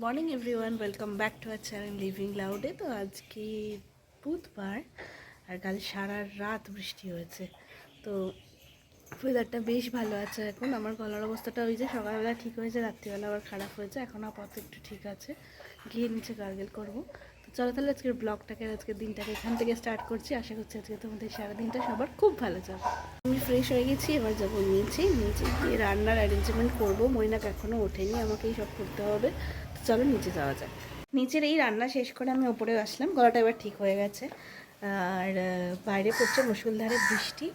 Morning everyone, welcome back to our channel living লাউডে। তো আজকে বুধবার আর কাল সারা রাত বৃষ্টি হয়েছে। তো ওয়েদারটা বেশ ভালো আছে। এখন আমার গলার অবস্থাটা ওই যে সকালবেলা ঠিক হয়েছে, রাত্রিবেলা আবার খারাপ হয়েছে। এখন আপাতত একটু ঠিক আছে, গিয়ে নিচে গার্গেল করবো। তো চলো তাহলে আজকের ব্লগটাকে, আজকের দিনটাকে এখান থেকে স্টার্ট করছি। আশা করছি আজকে তোমাদের সারাদিনটা সবার খুব ভালো যাবে। আমি ফ্রেশ হয়ে গেছি, এবার যাবো নিচে গিয়ে রান্নার অ্যারেঞ্জমেন্ট করবো। মৈনাক এখনও ওঠেনি, আমাকেই সব করতে হবে। তো চলো নিচে যাওয়া যাক। নিচের এই রান্না শেষ করে আমি ওপরেও আসলাম, গলাটা এবার ঠিক হয়ে গেছে। আর বাইরে পড়ছে মুষলধারে বৃষ্টি।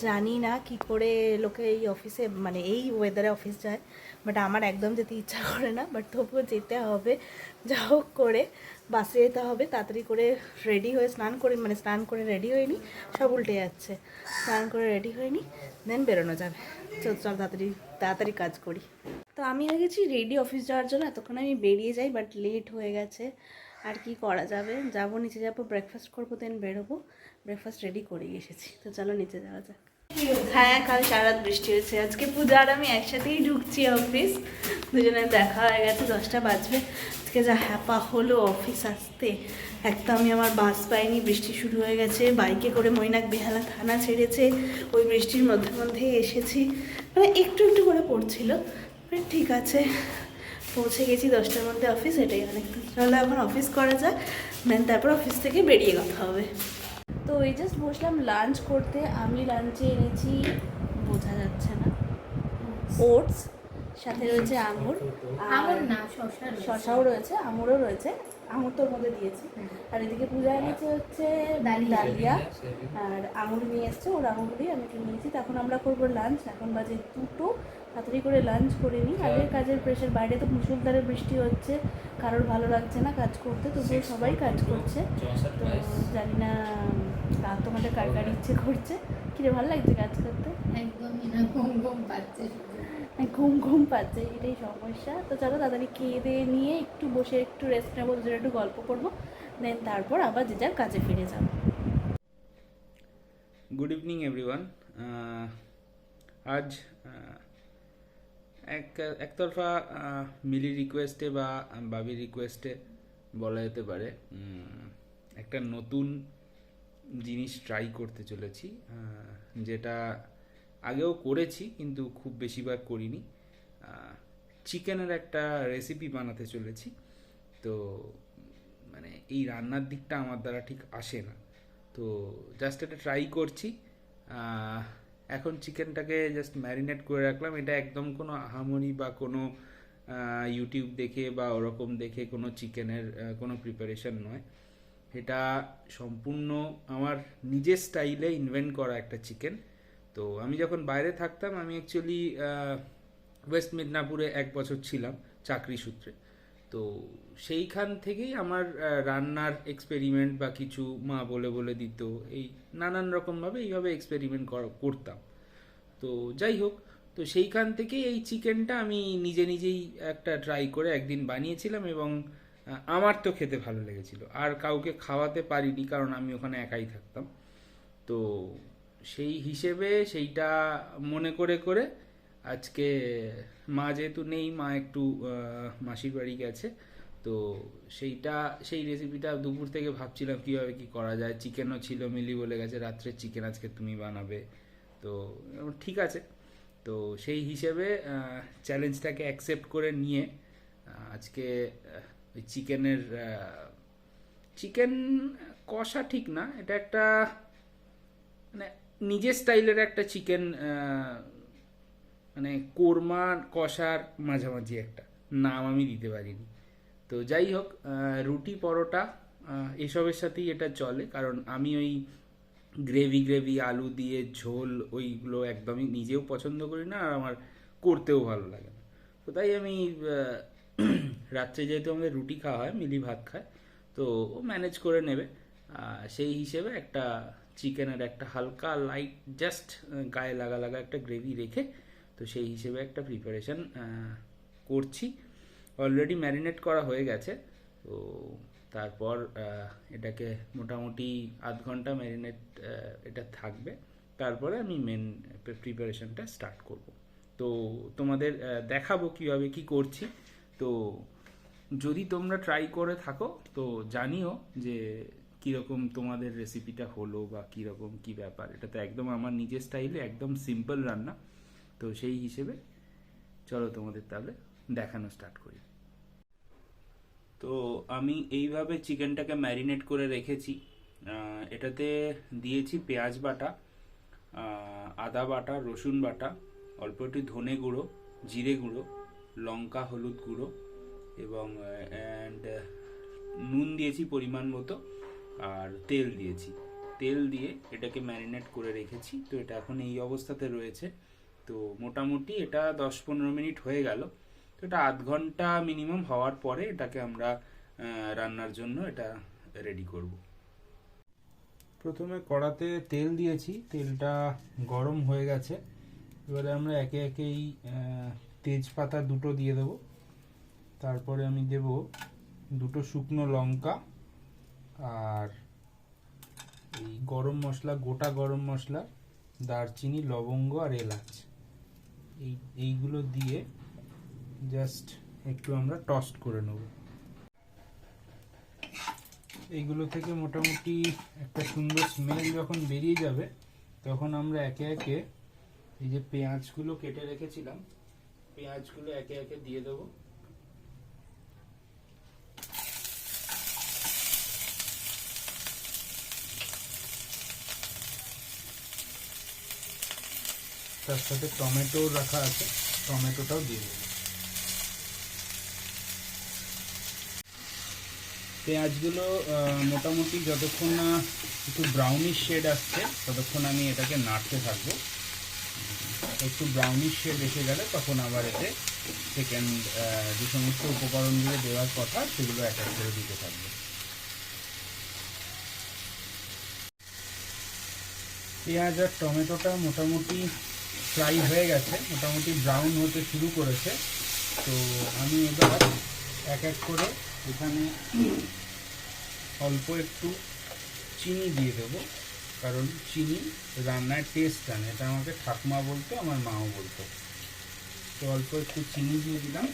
জানি না কি করে লোকে এই অফিসে, মানে এই ওয়েদারে অফিস যায়, বাট আমার একদম যেতে ইচ্ছা করে না, বাট তবুও যেতে হবে। যা হোক করে বাসে যেতে হবে, তাড়াতাড়ি করে রেডি হয়ে স্নান করে রেডি হয়নি, সব উল্টে যাচ্ছে। স্নান করে রেডি হয়নি, দেন বেরোনো যাবে। চল তাড়াতাড়ি কাজ করি। তো আমি হয়ে গেছি রেডি অফিস যাওয়ার জন্য। এতক্ষণ আমি বেরিয়ে যাই, বাট লেট হয়ে গেছে। আর কি করা যাবে, যাবো নিচে যাবো, ব্রেকফাস্ট করবো, দেন বেরোবো। ব্রেকফাস্ট রেডি করেই এসেছি, তো চলো নিচে যাওয়া যাক। হ্যাঁ, কাল সারা রাত বৃষ্টি হয়েছে। আজকে পূজা আর আমি একসাথেই ঢুকছি অফিস, দুজনের দেখা হয়ে গেছে, 10টা বাজবে। আজকে যা হ্যাপা হলো অফিস আসতে, একদমই আমার বাস পাইনি, বৃষ্টি শুরু হয়ে গেছে। বাইকে করে মৈনাক বেহালা থানা ছেড়েছে, ওই বৃষ্টির মধ্যেই এসেছি। মানে একটু একটু করে পড়ছিল, ঠিক আছে। পৌঁছে গেছি 10টার মধ্যে অফিস, এটাই অনেক। তাহলে এখন অফিস করা যায়, দেন তারপর অফিস থেকে বেরিয়ে কথা হবে। তো এই জাস্ট বসলাম লাঞ্চ করতে। আমি লাঞ্চে এনেছি, বোঝা যাচ্ছে না, ওটস, সাথে রয়েছে আঙুর, আঙুর না শশাও রয়েছে, আঙুরও রয়েছে। আঙুর তোর মধ্যে দিয়েছি। আর এদিকে পূজা এনেছে হচ্ছে ডালিয়া, আর আঙুর নিয়ে এসছে, ওর আঙুর দিয়ে আমি একটু নিয়েছি। তখন আমরা করবো লাঞ্চ, এখন বাজে 2টো। তাড়াতাড়ি করে লাঞ্চ করে নিই। আগের কাজের প্রেশার, বাইরে তো মুষলধারে বৃষ্টি হচ্ছে, কারোর ভালো লাগছে না কাজ করতে, তবুও সবাই কাজ করছে। তো জানি না তোমাদের কার কার ইচ্ছে করছে। কিরে, ভালো লাগছে কাজ করতে? একদমই না, ঘুম পাচ্ছে। ঘুম পাচ্ছে, এটাই সমস্যা। তো চলো তাড়াতাড়ি খেয়ে দিয়ে নিয়ে একটু বসে একটু রেস্ট নেবো, দুজনে একটু গল্প করবো, দেন তারপর আবার যে যার কাজে ফিরে যাবো। Good evening everyone. আজ একতরফা মিলি রিকোয়েস্টে বা বাবির রিকোয়েস্টে বলা যেতে পারে একটা নতুন জিনিস ট্রাই করতে চলেছি, যেটা আগেও করেছি কিন্তু খুব বেশিবার করিনি। চিকেনের একটা রেসিপি বানাতে চলেছি। তো মানে এই রান্নার দিকটা আমার দ্বারা ঠিক আসে না, তো জাস্ট এটা ট্রাই করছি। এখন চিকেনটাকে জাস্ট ম্যারিনেট করে রাখলাম। এটা একদম কোনো আহামরি বা কোনো ইউটিউব দেখে বা ওরকম দেখে কোনো চিকেনের কোনো প্রিপারেশন নয়। এটা সম্পূর্ণ আমার নিজের স্টাইলে ইনভেন্ট করা একটা চিকেন। তো আমি যখন বাইরে থাকতাম, আমি অ্যাকচুয়ালি ওয়েস্ট মিদনাপুরে 1 বছর ছিলাম চাকরি সূত্রে। তো সেইখান থেকেই আমার রান্নার এক্সপেরিমেন্ট বা কিছু মা বলে বলে দিত, এই নানান রকমভাবে এইভাবে এক্সপেরিমেন্ট করতাম। তো যাই হোক, তো সেইখান থেকেই এই চিকেনটা আমি নিজেই একটা ট্রাই করে একদিন বানিয়েছিলাম, এবং আমার তো খেতে ভালো লেগেছিল। আর কাউকে খাওয়াতে পারিনি, কারণ আমি ওখানে একাই থাকতাম। তো সেই হিসেবে সেইটা মনে করে করে আজকে মা যেহেতু নেই, মা একটু মাসির বাড়ি গেছে, তো সেই রেসিপিটা দুপুর থেকে ভাবছিলাম কীভাবে কী করা যায়। চিকেনও ছিল, মিলি বলে গেছে রাত্রে চিকেন আজকে তুমি বানাবে। তো ঠিক আছে, তো সেই হিসেবে চ্যালেঞ্জটাকে অ্যাকসেপ্ট করে নিয়ে আজকে ওই চিকেন কষা ঠিক না, এটা একটা মানে নিজের স্টাইলের একটা চিকেন, মানে কোরমা কষার মাঝামাঝি একটা নাম আমি দিতে পারিনি। তো যাই হোক, রুটি পরোটা এসবের সাথেই এটা চলে, কারণ আমি ওই গ্রেভি আলু দিয়ে ঝোল ওইগুলো একদমই নিজেও পছন্দ করি না, আর আমার করতেও ভালো লাগে না। তো তাই আমি রাত্রে যেহেতু আমাদের রুটি খাওয়া হয়, মিলি ভাত খায়, তো ও ম্যানেজ করে নেবে। সেই হিসেবে একটা চিকেনের একটা হালকা লাইট জাস্ট গায়ে লাগা একটা গ্রেভি রেখে, তো সেই হিসেবে একটা প্রিপারেশন করছি। অলরেডি ম্যারিনেট করা হয়ে গেছে। তো তারপর এটাকে মোটামুটি আধ ঘন্টা ম্যারিনেট এটা থাকবে, তারপরে আমি মেন প্রিপারেশনটা স্টার্ট করব। তো তোমাদের দেখাবো কীভাবে কী করছি। তো যদি তোমরা ট্রাই করে থাকো তো জানিও যে কীরকম তোমাদের রেসিপিটা হলো বা কীরকম কী ব্যাপার। এটা তো একদম আমার নিজের স্টাইলে একদম সিম্পল রান্না, তো সেই হিসেবে চলো তোমাদের তাহলে দেখানো স্টার্ট করি। তো আমি এইভাবে চিকেনটাকে ম্যারিনেট করে রেখেছি। এটাতে দিয়েছি পেঁয়াজ বাটা, আদা বাটা, রসুন বাটা, অল্প একটু ধনে গুঁড়ো, জিরে গুঁড়ো, লঙ্কা হলুদ গুঁড়ো এবং নুন দিয়েছি পরিমাণ মতো, আর তেল দিয়েছি। তেল দিয়ে এটাকে ম্যারিনেট করে রেখেছি। তো এটা এখন এই অবস্থাতে রয়েছে। তো মোটামুটি এটা 10-15 মিনিট হয়ে গেল। তো এটা আধ ঘন্টা মিনিমাম হওয়ার পরে এটাকে আমরা রান্নার জন্য এটা রেডি করব। প্রথমে কড়াতে তেল দিয়েছি, তেলটা গরম হয়ে গেছে। এবারে আমরা একে একে এই তেজপাতা দুটো দিয়ে দেবো। তারপরে আমি দেব দুটো শুকনো লঙ্কা আর এই গরম মশলা, গোটা গরম মশলা, দারচিনি, লবঙ্গ আর এলাচ, এইগুলো দিয়ে জাস্ট একটু আমরা টস্ট করে নেব। এইগুলো থেকে মোটামুটি একটা সুন্দর স্মেল যখন বেরিয়ে যাবে তখন আমরা একে একে এই যে পেঁয়াজগুলো কেটে রেখেছিলাম, পেঁয়াজগুলো একে একে দিয়ে দেবো। তার সাথে টমেটো রাখা আছে, টমেটোটাও দিয়ে দেবো। পেঁয়াজগুলো মোটামুটি যতক্ষণ না একটু ব্রাউনিশ শেড আসছে ততক্ষণ আমি এটাকে নাড়তে থাকবো। একটু ব্রাউনিশ শেড এসে গেলে তখন আবার এতে সেকেন্ড যে সমস্ত উপকরণগুলো দেওয়ার কথা সেগুলো এক এক করে দিতে থাকবো। পেঁয়াজ আর টমেটোটা মোটামুটি ফ্রাই হয়ে গেছে, মোটামুটি ব্রাউন হতে শুরু করেছে। তো আমি এবার এক এক করে এখানে অল্প একটু চিনি দিয়ে দেবো, কারণ চিনি রান্নার টেস্ট আনে, এটা আমাকে ঠাকুমা বলতো, আমার মাও বলতো। তো অল্প একটু চিনি দিয়ে দিলাম।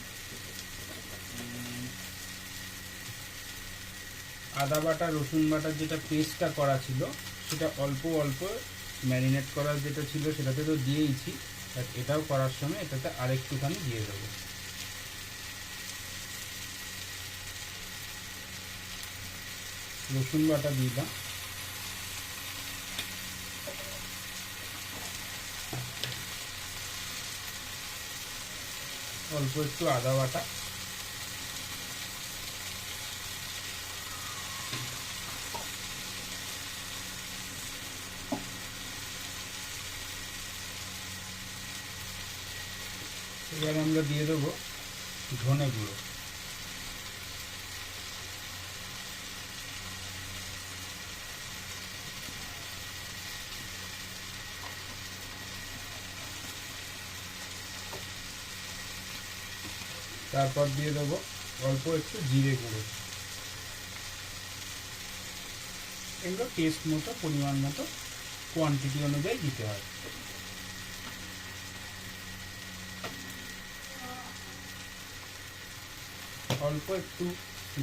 আদা বাটা রসুন বাটার যেটা পেস্টটা করা ছিল সেটা অল্প অল্প ম্যারিনেট করার যেটা ছিল সেটাতে তো দিয়েইছি, বাট এটাও করার সময় এটাতে আরেকটুখানি দিয়ে দেবো। রসুন বাটা দিলাম, অল্প একটু আদা বাটা, এবার আমরা দিয়ে দেবো ধনে গুঁড়ো। তারপর দিয়ে দেবো অল্প একটু জিরে গুঁড়ো। এগুলো টেস্ট মতো, পরিমাণ মতো, কোয়ান্টিটি অনুযায়ী দিতে হয়। অল্প একটু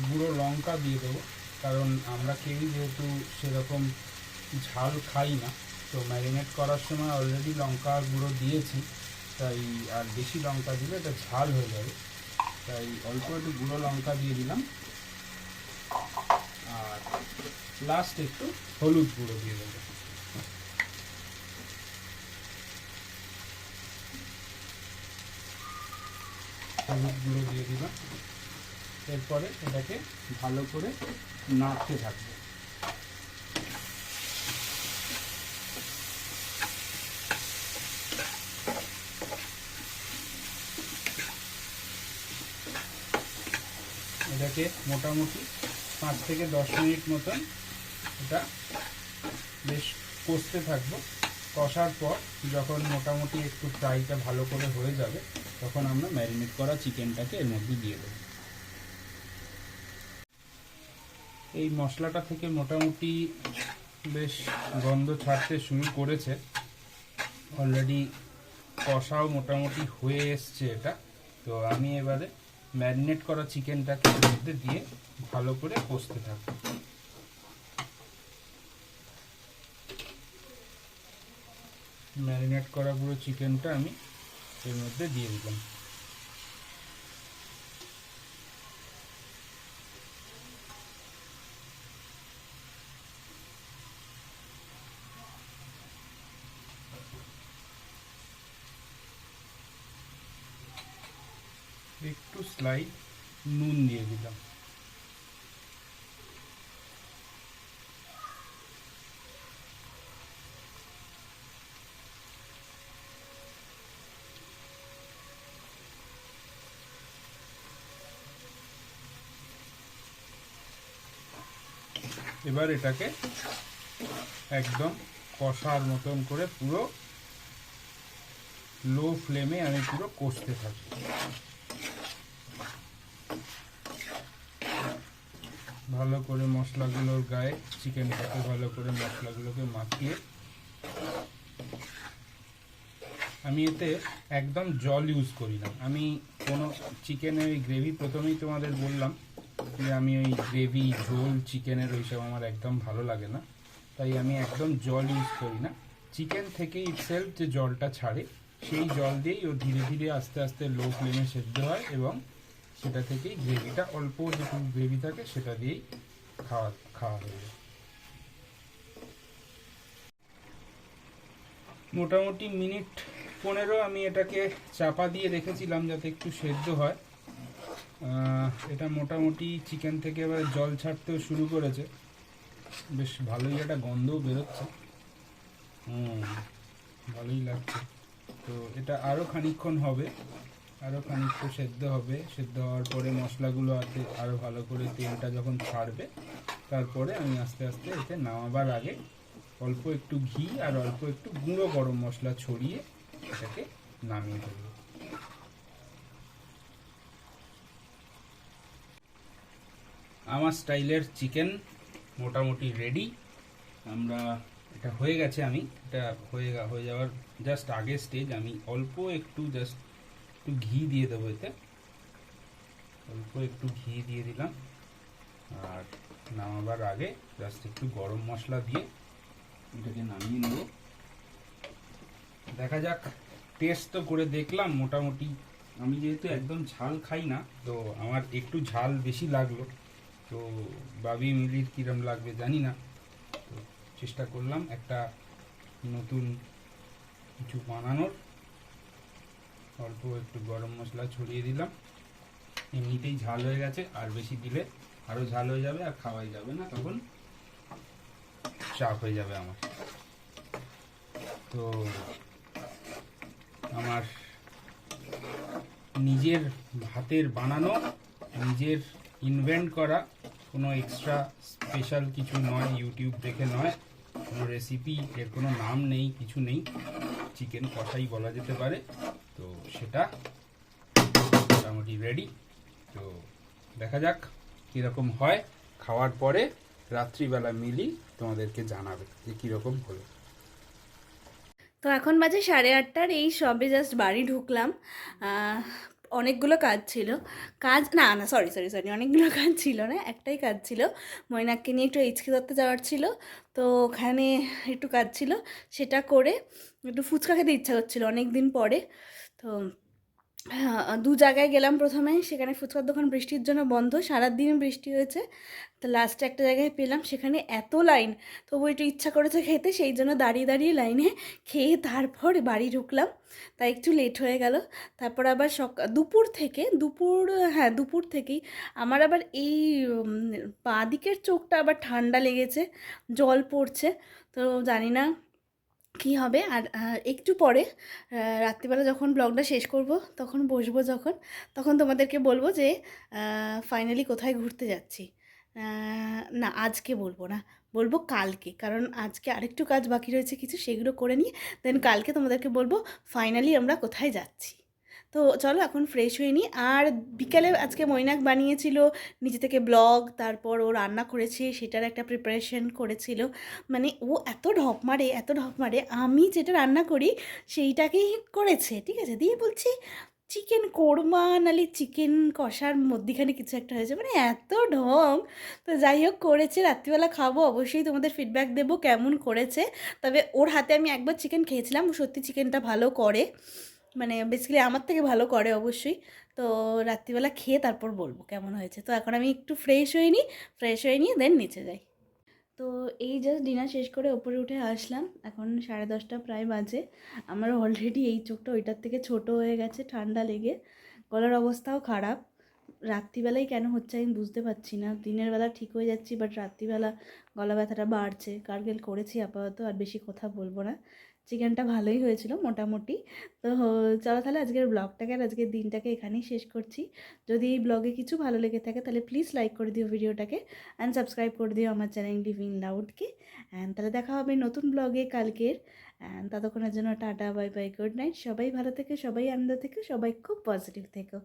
গুঁড়ো লঙ্কা দিয়ে দেবো, কারণ আমরা কেউই যেহেতু সেরকম ঝাল খাই না, তো ম্যারিনেট করার সময় অলরেডি লঙ্কা গুঁড়ো দিয়েছি, তাই আর বেশি লঙ্কা দিলে এটা ঝাল হয়ে যাবে, তাই অল্প একটু গুঁড়ো লঙ্কা দিয়ে দিলাম। আর লাস্ট একটু হলুদ গুঁড়ো দিয়ে দেবো। হলুদ গুঁড়ো দিয়ে দিলাম। এরপরে এটাকে ভালো করে নাড়তে থাকবো। এটাকে মোটামুটি 5 থেকে 10 মিনিট মতন এটা বেশ কষতে থাকবো। কষার পর যখন মোটামুটি একটু ফ্রাইটা ভালো করে হয়ে যাবে তখন আমরা ম্যারিনেট করা চিকেনটাকে এর মধ্যে দিয়ে দেবো। এই মশলাটা থেকে মোটামুটি বেশ গন্ধ ছাড়তে শুরু করেছে, অলরেডি কষাও মোটামুটি হয়ে এসছে এটা। তো আমি এবারে ম্যারিনেট করা চিকেনটাকে এর মধ্যে দিয়ে ভালো করে কষতে থাকবো। ম্যারিনেট করা পুরো চিকেনটা আমি এর মধ্যে দিয়ে দিলাম। একটু স্লাইড নুন দিয়ে দিলাম। এবার এটাকে একদম কষার মতন করে পুরো লো ফ্লেমে আমি পুরো কষতে থাকি। ভালো করে মশলাগুলোর গায়ে চিকেনটাকে ভালো করে মশলাগুলোকে মাখিয়ে আমি এতে একদম জল ইউজ করি না। আমি কোনো চিকেনের ওই গ্রেভি, প্রথমেই তোমাদের বললাম যে আমি ওই গ্রেভি ঝোল চিকেনের ওইসব আমার একদম ভালো লাগে না, তাই আমি একদম জল ইউজ করি না। চিকেন থেকে ইটসেলফ যে জলটা ছাড়ে সেই জল দিয়েই ও ধীরে ধীরে আস্তে আস্তে লো ফ্লেমে সেদ্ধ হয় এবং সেটা থেকেই গ্রেভিটা, অল্প যেটুকু গ্রেভি থাকে সেটা দিয়েই খাওয়া হয়ে যায়। মোটামুটি মিনিট 15 আমি এটাকে চাপা দিয়ে রেখেছিলাম যাতে একটু সেদ্ধ হয়। এটা মোটামুটি চিকেন থেকে এবার জল ছাড়তেও শুরু করেছে, বেশ ভালোই একটা গন্ধও বেরোচ্ছে, ভালোই লাগছে। তো এটা আরও খানিকক্ষণ হবে, আরও খানিকক্ষণ সেদ্ধ হবে। সেদ্ধ হওয়ার পরে মশলাগুলো আরও ভালো করে তেলটা যখন ছাড়বে তারপরে আমি আস্তে আস্তে এতে নামাবার আগে অল্প একটু ঘি আর অল্প একটু গুঁড়ো গরম মশলা ছড়িয়ে এটাকে নামিয়ে দেবো। আমার স্টাইলের চিকেন মোটামুটি রেডি। আমরা এটা হয়ে গেছে, আমি এটা হয়ে যাওয়ার জাস্ট আগের স্টেজ আমি অল্প একটু ঘি দিয়ে দেবো এতে, অল্প একটু ঘি দিয়ে দিলাম। আর নামাবার আগে জাস্ট একটু গরম মশলা দিয়ে এটাকে নামিয়ে নেব। দেখা যাক, টেস্ট তো করে দেখলাম মোটামুটি। আমি যেহেতু একদম ঝাল খাই না, তো আমার একটু ঝাল বেশি লাগলো। তো বাবি মিলির কিরম লাগবে জানি না, তো চেষ্টা করলাম একটা নতুন কিছু বানানোর। অল্প একটু গরম মশলা ছড়িয়ে দিলাম, এমনিতেই ঝাল হয়ে গেছে, আর বেশি দিলে আরও ঝাল হয়ে যাবে আর খাওয়াই যাবে না, তখন চাপ হয়ে যাবে আমার। তো আমার নিজের হাতের বানানো, নিজের ইনভেন্ট করা, কোনো এক্সট্রা স্পেশাল কিছু নয়, ইউটিউব দেখে নয়, কোনো রেসিপি, এর কোনো নাম নেই, কিছু নেই, চিকেন কষাই বলা যেতে পারে। তো সেটা মোটামুটি রেডি। তো দেখা যাক কীরকম হয়। খাওয়ার পরে রাত্রিবেলা মিলি তোমাদেরকে জানাবে যে কীরকম হলো। তো এখন বাজে 8:30, এই সবে জাস্ট বাড়ি ঢুকলাম। অনেকগুলো কাজ ছিল, সরি অনেকগুলো কাজ ছিল না, একটাই কাজ ছিল। মৈনাককে নিয়ে একটু এইচকে দত্তে যাওয়ার ছিল, তো ওখানে একটু কাজ ছিল, সেটা করে একটু ফুচকা খেতে ইচ্ছা করছিল অনেক দিন পরে। তো দু জায়গায় গেলাম প্রথমে, সেখানে ফুচকার দোকান বৃষ্টির জন্য বন্ধ, সারাদিন বৃষ্টি হয়েছে। তো লাস্টে একটা জায়গায় পেলাম, সেখানে এত লাইন, তবু একটু ইচ্ছা করেছে খেতে, সেই জন্য দাঁড়িয়ে দাঁড়িয়ে লাইনে খেয়ে তারপর বাড়ি ঢুকলাম, তাই একটু লেট হয়ে গেল। তারপর আবার দুপুর থেকেই আমার আবার এই বাঁ দিকের চোখটা আবার ঠান্ডা লেগেছে, জল পড়ছে, তো জানি না কী হবে। আর একটু পরে রাত্রিবেলা যখন ব্লগটা শেষ করব, তখন বসবো, তখন তোমাদেরকে বলবো যে ফাইনালি কোথায় ঘুরতে যাচ্ছি। না, আজকে বলবো না, বলবো কালকে, কারণ আজকে আরেকটু কাজ বাকি রয়েছে কিছু, সেগুলো করে নিয়ে দেন কালকে তোমাদেরকে বলবো ফাইনালি আমরা কোথায় যাচ্ছি। তো চলো এখন ফ্রেশ হয়ে নিই। আর বিকালে আজকে মৈনাক বানিয়েছিল নিজে থেকে ব্লগ, তারপর ও রান্না করেছে, সেটার একটা প্রিপারেশন করেছিল। মানে ও এত ঢপ মারে, আমি যেটা রান্না করি সেইটাকেই করেছে, ঠিক আছে। দিয়ে বলছি চিকেন কোরমা নালে চিকেন কষার মধ্যিখানে কিছু একটা হয়েছে, মানে এত ঢং। তো যাই হোক করেছে, রাত্রিবেলা খাবো, অবশ্যই তোমাদের ফিডব্যাক দেবো কেমন করেছে। তবে ওর হাতে আমি একবার চিকেন খেয়েছিলাম, ও সত্যি চিকেনটা ভালো করে, মানে বেসিক্যালি আমার থেকে ভালো করে অবশ্যই। তো রাত্রিবেলা খেয়ে তারপর বলবো কেমন হয়েছে। তো এখন আমি একটু ফ্রেশ হয়ে নিয়ে দেন নিচে যাই। তো এই জাস্ট ডিনার শেষ করে ওপরে উঠে আসলাম, এখন 10:30 প্রায় বাজে। আমার অলরেডি এই চোখটা ওইটার থেকে ছোট হয়ে গেছে ঠান্ডা লেগে, গলার অবস্থাও খারাপ। রাত্রিবেলায় কেন হচ্ছে আমি বুঝতে পারছি না, দিনের বেলা ঠিক হয়ে যাচ্ছি, বাট রাত্রিবেলা গলা ব্যথাটা বাড়ছে। গার্গেল করেছি আপাতত, আর বেশি কথা বলবো না। চিকেনটা ভালোই হয়েছিল মোটামুটি। তো চলো তাহলে আজকের ব্লগটাকে আর আজকের দিনটাকে এখানেই শেষ করছি। যদি এই ব্লগে কিছু ভালো লেগে থাকে তাহলে প্লিজ লাইক করে দিও ভিডিওটাকে, অ্যান্ড সাবস্ক্রাইব করে দিও আমার চ্যানেল লিভিং লাউডকে। অ্যান্ড তাহলে দেখা হবে নতুন ব্লগে কালকের। অ্যান্ড ততক্ষণের জন্য tata, bye bye, good night. সবাই ভালো থেকো, সবাই আনন্দ থেকো, সবাই খুব পজিটিভ থেকো।